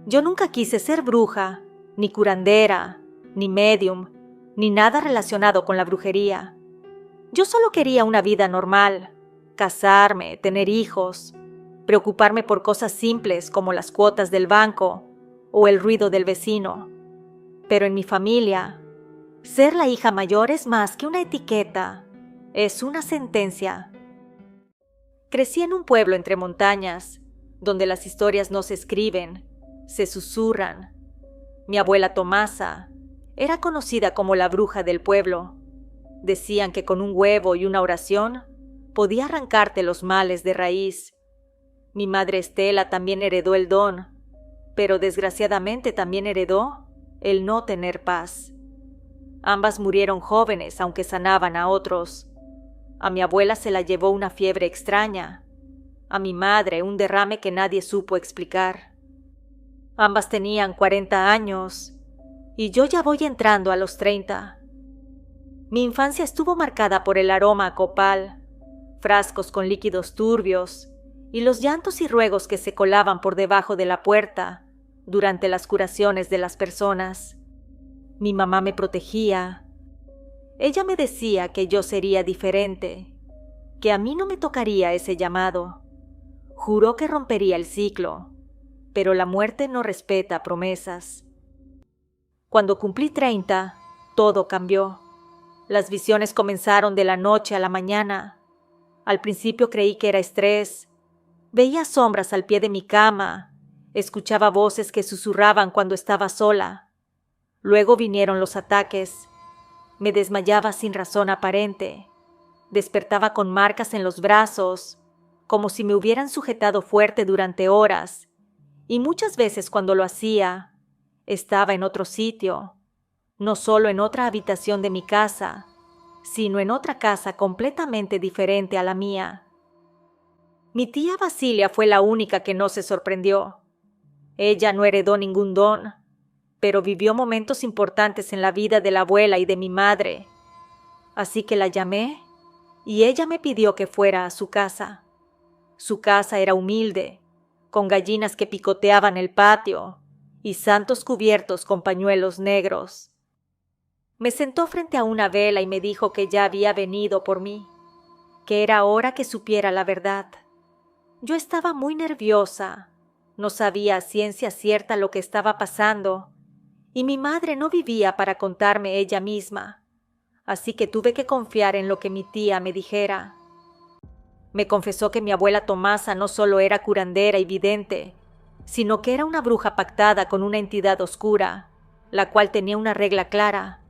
Yo nunca quise ser bruja, ni curandera, ni medium, ni nada relacionado con la brujería. Yo solo quería una vida normal, casarme, tener hijos, preocuparme por cosas simples como las cuotas del banco o el ruido del vecino. Pero en mi familia, ser la hija mayor es más que una etiqueta, es una sentencia. Crecí en un pueblo entre montañas, donde las historias no se escriben, se susurran. Mi abuela Tomasa era conocida como la bruja del pueblo. Decían que con un huevo y una oración podía arrancarte los males de raíz. Mi madre Estela también heredó el don, pero desgraciadamente también heredó el no tener paz. Ambas murieron jóvenes, aunque sanaban a otros. A mi abuela se la llevó una fiebre extraña, a mi madre un derrame que nadie supo explicar. Ambas tenían 40 años y yo ya voy entrando a los 30. Mi infancia estuvo marcada por el aroma a copal, frascos con líquidos turbios y los llantos y ruegos que se colaban por debajo de la puerta durante las curaciones de las personas. Mi mamá me protegía. Ella me decía que yo sería diferente, que a mí no me tocaría ese llamado. Juró que rompería el ciclo, pero la muerte no respeta promesas. Cuando cumplí 30, todo cambió. Las visiones comenzaron de la noche a la mañana. Al principio creí que era estrés. Veía sombras al pie de mi cama. Escuchaba voces que susurraban cuando estaba sola. Luego vinieron los ataques. Me desmayaba sin razón aparente. Despertaba con marcas en los brazos, como si me hubieran sujetado fuerte durante horas. Y muchas veces cuando lo hacía, estaba en otro sitio, no solo en otra habitación de mi casa, sino en otra casa completamente diferente a la mía. Mi tía Basilia fue la única que no se sorprendió. Ella no heredó ningún don, pero vivió momentos importantes en la vida de la abuela y de mi madre. Así que la llamé y ella me pidió que fuera a su casa. Su casa era humilde, con gallinas que picoteaban el patio y santos cubiertos con pañuelos negros. Me sentó frente a una vela y me dijo que ya había venido por mí, que era hora que supiera la verdad. Yo estaba muy nerviosa, no sabía a ciencia cierta lo que estaba pasando, y mi madre no vivía para contarme ella misma, así que tuve que confiar en lo que mi tía me dijera. Me confesó que mi abuela Tomasa no solo era curandera y vidente, sino que era una bruja pactada con una entidad oscura, la cual tenía una regla clara.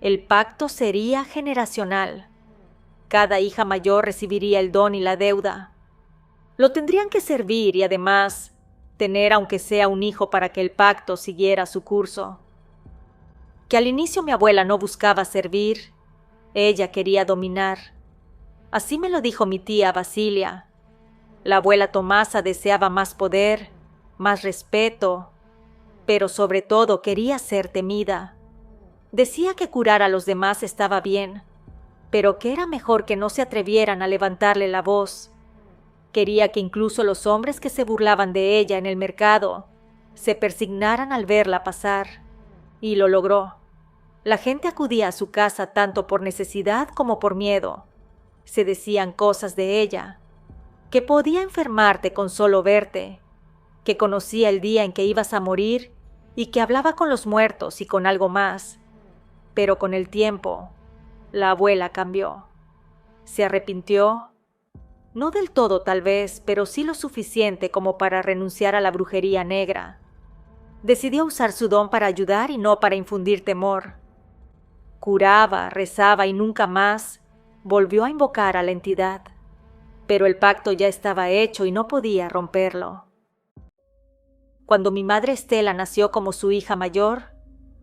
El pacto sería generacional. Cada hija mayor recibiría el don y la deuda. Lo tendrían que servir y además tener aunque sea un hijo para que el pacto siguiera su curso. Que al inicio mi abuela no buscaba servir, ella quería dominar. Así me lo dijo mi tía Basilia. La abuela Tomasa deseaba más poder, más respeto, pero sobre todo quería ser temida. Decía que curar a los demás estaba bien, pero que era mejor que no se atrevieran a levantarle la voz. Quería que incluso los hombres que se burlaban de ella en el mercado se persignaran al verla pasar, y lo logró. La gente acudía a su casa tanto por necesidad como por miedo. Se decían cosas de ella, que podía enfermarte con solo verte, que conocía el día en que ibas a morir y que hablaba con los muertos y con algo más. Pero con el tiempo, la abuela cambió. Se arrepintió, no del todo tal vez, pero sí lo suficiente como para renunciar a la brujería negra. Decidió usar su don para ayudar y no para infundir temor. Curaba, rezaba y nunca más volvió a invocar a la entidad. Pero el pacto ya estaba hecho y no podía romperlo. Cuando mi madre Estela nació como su hija mayor,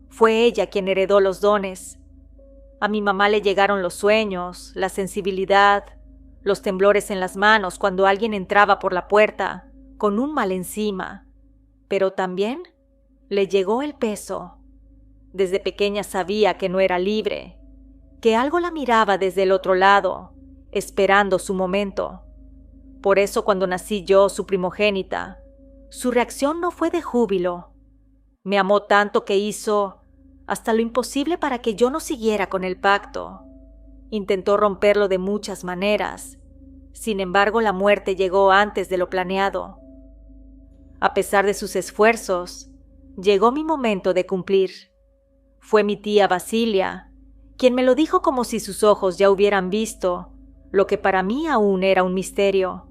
fue ella quien heredó los dones. A mi mamá le llegaron los sueños, la sensibilidad, los temblores en las manos cuando alguien entraba por la puerta con un mal encima, pero también le llegó el peso. Desde pequeña sabía que no era libre, que algo la miraba desde el otro lado, esperando su momento. Por eso cuando nací yo, su primogénita, Su reacción no fue de júbilo. Me amó tanto que hizo hasta lo imposible para que yo no siguiera con el pacto. Intentó romperlo de muchas maneras. Sin embargo, la muerte llegó antes de lo planeado. A pesar de sus esfuerzos, llegó mi momento de cumplir. Fue mi tía Basilia, quien me lo dijo como si sus ojos ya hubieran visto lo que para mí aún era un misterio.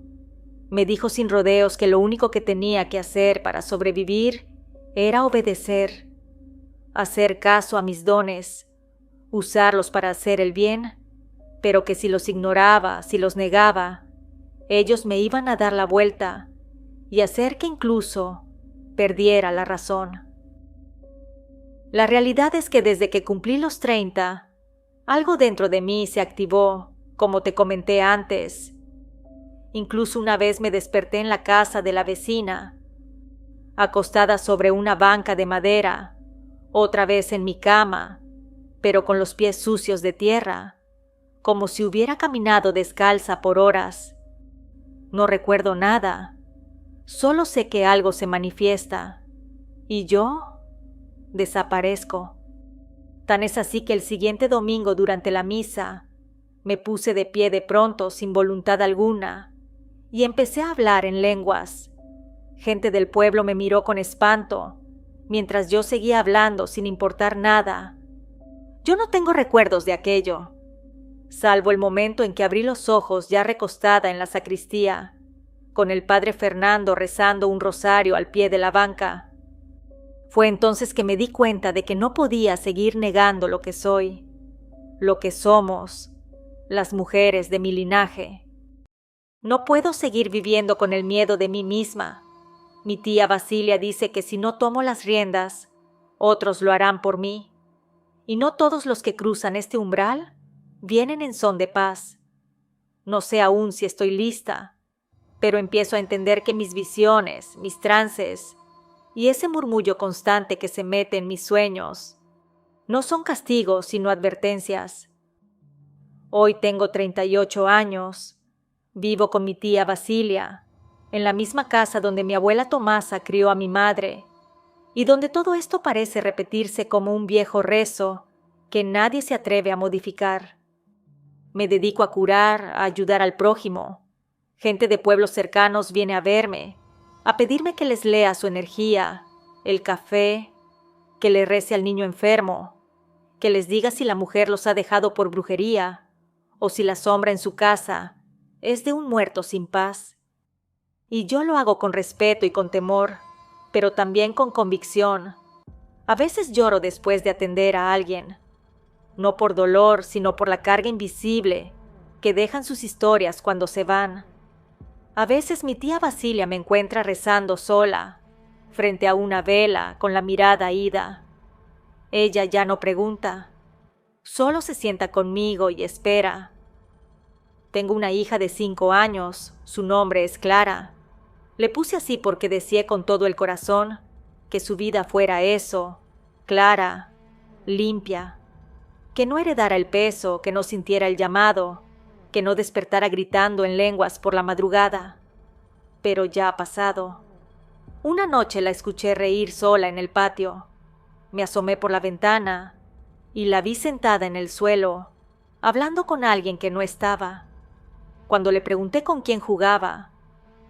Me dijo sin rodeos que lo único que tenía que hacer para sobrevivir era obedecer, hacer caso a mis dones, usarlos para hacer el bien, pero que si los ignoraba, si los negaba, ellos me iban a dar la vuelta y hacer que incluso perdiera la razón. La realidad es que desde que cumplí los 30, algo dentro de mí se activó, como te comenté antes. Incluso una vez me desperté en la casa de la vecina, acostada sobre una banca de madera, otra vez en mi cama, pero con los pies sucios de tierra, como si hubiera caminado descalza por horas. No recuerdo nada, solo sé que algo se manifiesta, y yo desaparezco. Tan es así que el siguiente domingo durante la misa, me puse de pie de pronto sin voluntad alguna, y empecé a hablar en lenguas. Gente del pueblo me miró con espanto, mientras yo seguía hablando sin importar nada. Yo no tengo recuerdos de aquello, salvo el momento en que abrí los ojos ya recostada en la sacristía, con el padre Fernando rezando un rosario al pie de la banca. Fue entonces que me di cuenta de que no podía seguir negando lo que soy, lo que somos, las mujeres de mi linaje. No puedo seguir viviendo con el miedo de mí misma. Mi tía Basilia dice que si no tomo las riendas, otros lo harán por mí. Y no todos los que cruzan este umbral vienen en son de paz. No sé aún si estoy lista, pero empiezo a entender que mis visiones, mis trances y ese murmullo constante que se mete en mis sueños no son castigos sino advertencias. Hoy tengo 38 años, vivo con mi tía Basilia, en la misma casa donde mi abuela Tomasa crió a mi madre, y donde todo esto parece repetirse como un viejo rezo que nadie se atreve a modificar. Me dedico a curar, a ayudar al prójimo. Gente de pueblos cercanos viene a verme, a pedirme que les lea su energía, el café, que le rece al niño enfermo, que les diga si la mujer los ha dejado por brujería, o si la sombra en su casa es de un muerto sin paz. Y yo lo hago con respeto y con temor, pero también con convicción. A veces lloro después de atender a alguien, no por dolor, sino por la carga invisible que dejan sus historias cuando se van. A veces mi tía Basilia me encuentra rezando sola, frente a una vela, con la mirada ida. Ella ya no pregunta, solo se sienta conmigo y espera. Tengo una hija de 5 años, su nombre es Clara. Le puse así porque deseé con todo el corazón que su vida fuera eso, clara, limpia, que no heredara el peso, que no sintiera el llamado, que no despertara gritando en lenguas por la madrugada. Pero ya ha pasado. Una noche la escuché reír sola en el patio. Me asomé por la ventana y la vi sentada en el suelo, hablando con alguien que no estaba. Cuando le pregunté con quién jugaba,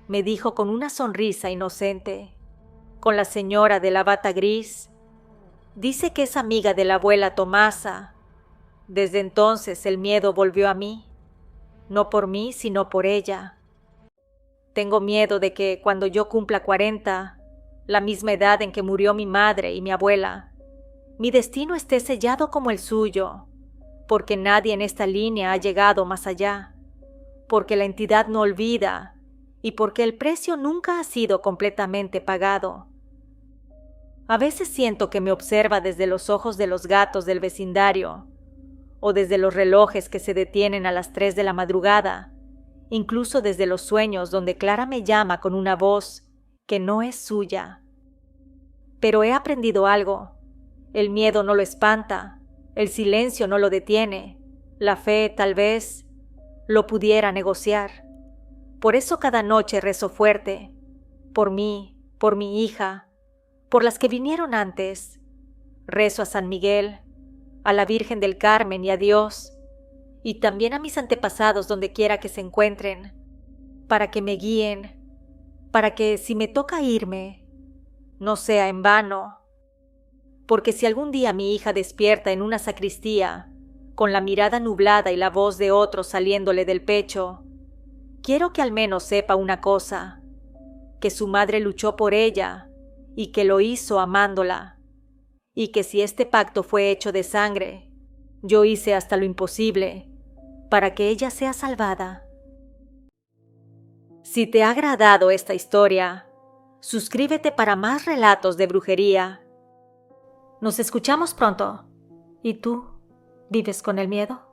me dijo con una sonrisa inocente, con la señora de la bata gris. Dice que es amiga de la abuela Tomasa. Desde entonces el miedo volvió a mí, no por mí, sino por ella. Tengo miedo de que cuando yo cumpla 40, la misma edad en que murió mi madre y mi abuela, mi destino esté sellado como el suyo, porque nadie en esta línea ha llegado más allá, porque la entidad no olvida y porque el precio nunca ha sido completamente pagado. A veces siento que me observa desde los ojos de los gatos del vecindario, o desde los relojes que se detienen a las 3 de la madrugada, incluso desde los sueños donde Clara me llama con una voz que no es suya. Pero he aprendido algo. El miedo no lo espanta, el silencio no lo detiene, la fe, tal vez, lo pudiera negociar. Por eso cada noche rezo fuerte, por mí, por mi hija, por las que vinieron antes. Rezo a San Miguel, a la Virgen del Carmen y a Dios, y también a mis antepasados donde quiera que se encuentren, para que me guíen, para que si me toca irme, no sea en vano. Porque si algún día mi hija despierta en una sacristía, con la mirada nublada y la voz de otro saliéndole del pecho, quiero que al menos sepa una cosa, que su madre luchó por ella y que lo hizo amándola, y que si este pacto fue hecho de sangre, yo hice hasta lo imposible para que ella sea salvada. Si te ha agradado esta historia, suscríbete para más relatos de brujería. Nos escuchamos pronto. ¿Y tú, vives con el miedo?